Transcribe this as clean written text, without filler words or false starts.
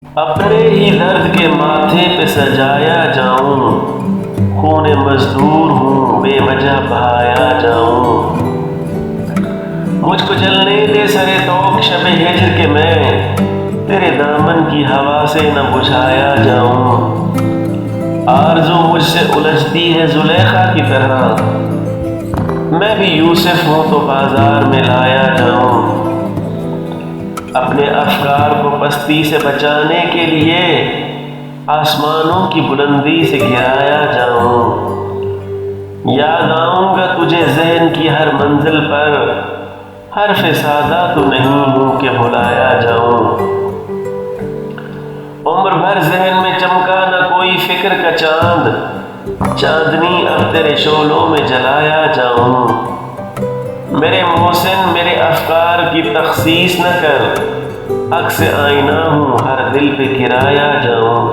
اپنے ہی درد کے ماتھے پہ سجایا جاؤں، خون مزدور ہوں بے وجہ بہایا جاؤں۔ مجھ کو جلنے دے سرے طوق شب ہجر کے میں تیرے دامن کی ہوا سے نہ بجھایا جاؤں۔ آرزو مجھ سے الجھتی ہے زلیخا کی طرح، میں بھی یوسف ہوں تو بازار میں لایا جاؤں۔ اپنے افکار کو پستی سے بچانے کے لیے آسمانوں کی بلندی سے گرایا جاؤں۔ یاد آؤں گا تجھے ذہن کی ہر منزل پر، حرف سادہ تو نہیں ہوں کہ بھلایا جاؤں۔ عمر بھر ذہن میں چمکا نہ کوئی فکر کا چاند، چاندنی اب تیرے شعلوں میں جلایا جاؤں۔ میرے محسن میرے افکار کی تخصیص نہ کر، عکس آئینہ ہوں ہر دل پہ گرایا جاؤں۔